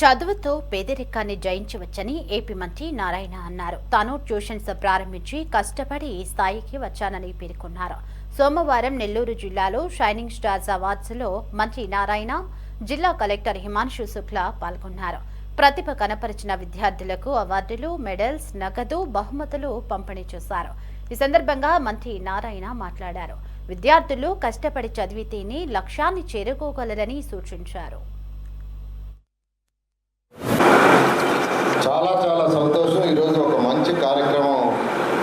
చదువుతో పేదరికాన్ని జయించవచ్చని ఏపీ మంత్రి నారాయణ అన్నారు. తాను ట్యూషన్స్ ప్రారంభించి కష్టపడి ఈ స్థాయికి వచ్చానని పేర్కొన్నారు. సోమవారం నెల్లూరు జిల్లాలో షైనింగ్ స్టార్స్ అవార్డ్స్ లో మంత్రి నారాయణ, జిల్లా కలెక్టర్ హిమాంశు శుక్లా పాల్గొన్నారు. ప్రతిభ కనపరిచిన విద్యార్థులకు అవార్డులు, మెడల్స్, నగదు, బహుమతులు పంపిణీ చేశారు. ఈ సందర్భంగా మంత్రి నారాయణ మాట్లాడారు. విద్యార్థులు కష్టపడి చదివితేనే లక్ష్యాన్ని చేరుకోగలరని సూచించారు. చాలా చాలా సంతోషం. ఈరోజు ఒక మంచి కార్యక్రమం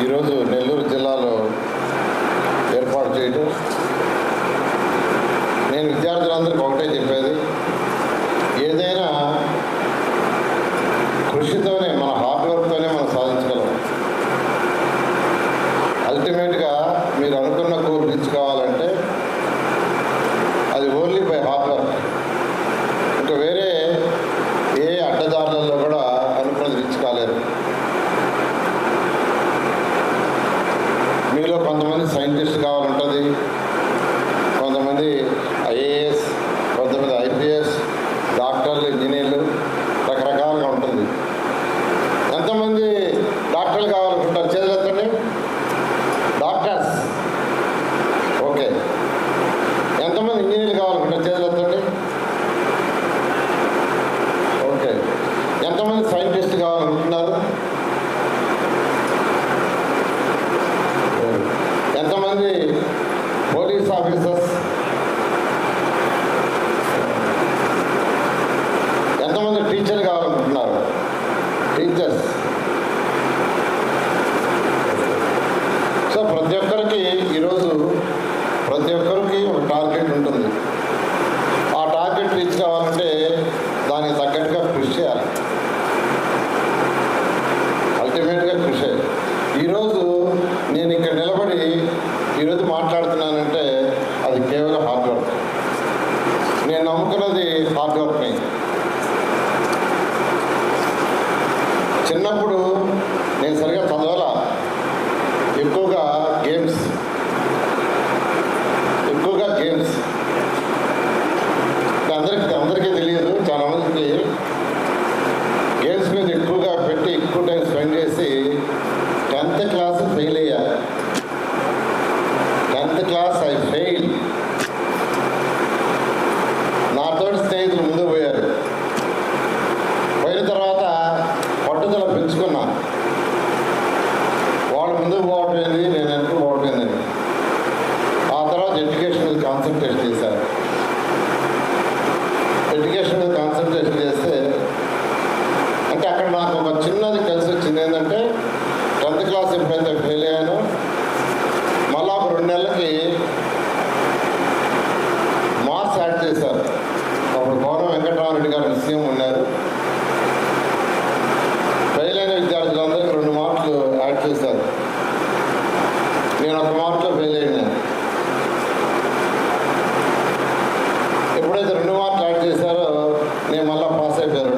ఈరోజు నెల్లూరు జిల్లాలో ఏర్పాటు చేయడం. నేను విద్యార్థులందరికీ ఒకటే చెప్పేది, ఏదైనా కృషితోనే, మన హార్డ్ వర్క్తోనే మనం సాధించగలం. అల్టిమేట్గా మీరు అనుకున్న కోర్ రీచ్ కావాలంటే అది ఓన్లీ బై హార్డ్ వర్క్. ఇంకా వేరే ఏ అడ్డదారులలో కూడా అనుకున్నది రీచ్ కాలేరు. మీలో కొంతమంది సైంటిస్ట్ కావాలంటుంది, కొంతమంది ఐఏఎస్, కొంతమంది ఐపీఎస్, డాక్టర్లు, ఇంజనీర్లు, రకరకాలుగా ఉంటుంది. ఎంతమంది డాక్టర్లు కావాలనుకుంటారు? చేతులు ఎత్తండి. డాక్టర్స్. ఓకే. ఎంతమంది ఇంజనీర్లు కావాలనుకుంటారు? చేతులు ఎత్తండి. ఓకే. ఎంతమంది సైంటిస్ట్ కావాలనుకుంటున్నారు? ఎంతమంది పోలీస్ ఆఫీసర్స్? ఎంతమంది టీచర్లు కావాలనుకుంటున్నారు? టీచర్స్. సో ప్రతి ఒక్కరికి ఈరోజు ప్రతి ఒక్కరికి ఒక టార్గెట్ ఉంటుంది. ఆ టార్గెట్ రీచ్ కావాలంటే దానికి తగ్గట్టుగా కృషి చేయాలి. అల్టిమేట్గా కృషి. ఈరోజు నేను ఇక్కడ నిలబడి ఈరోజు మాట్లాడుతున్నానంటే అది కేవలం హార్డ్ వర్క్. నేను నమ్ముకున్నది హార్డ్ వర్క్ని. చిన్నప్పుడు నేను సరిగా చదవాలా, ఎక్కువగా గేమ్స్ అందరికీ తెలియదు, చాలామందికి గేమ్స్ మీద ఎక్కువగా పెట్టి ఎక్కువ టైం స్పెండ్ చేసి 10th క్లాస్ ఫెయిల్ అయ్యా. 10th class I fail. నాతోటి స్నేహితులు ముందు పోయారు. పోయిన తర్వాత పట్టుదల పెంచుకున్నా. వాళ్ళు ముందుకు పోవటం ఏంది, నేను వెనక్కి పోవటం ఏందని. ఆ తర్వాత ఎడ్యుకేషన్ మీద కాన్సన్ట్రేషన్ చేశాను. ఎడ్యుకేషన్ మీద కాన్సన్ట్రేషన్ చేస్తే అంటే అక్కడ నాకు ఒక చిన్నది కలిసి వచ్చింది. ఏంటంటే 10th క్లాస్ ఎప్పుడైతే ఫెయిల్ అయ్యానో మళ్ళా ఒక 2 నెలలకి మార్క్స్ యాడ్ చేశారు. అప్పుడు గౌరవ వెంకటరామరెడ్డి గారు సీఎం ఉన్నారు. ఫెయిల్ అయిన విద్యార్థులందరికీ 2 మార్కులు యాడ్ చేశారు. నేను 1 మార్కులో ఫెయిల్ అయ్యాను. ఎప్పుడైతే 2 మార్కులు యాడ్ చేశారో నేను మళ్ళీ పాస్ అయిపోయాను.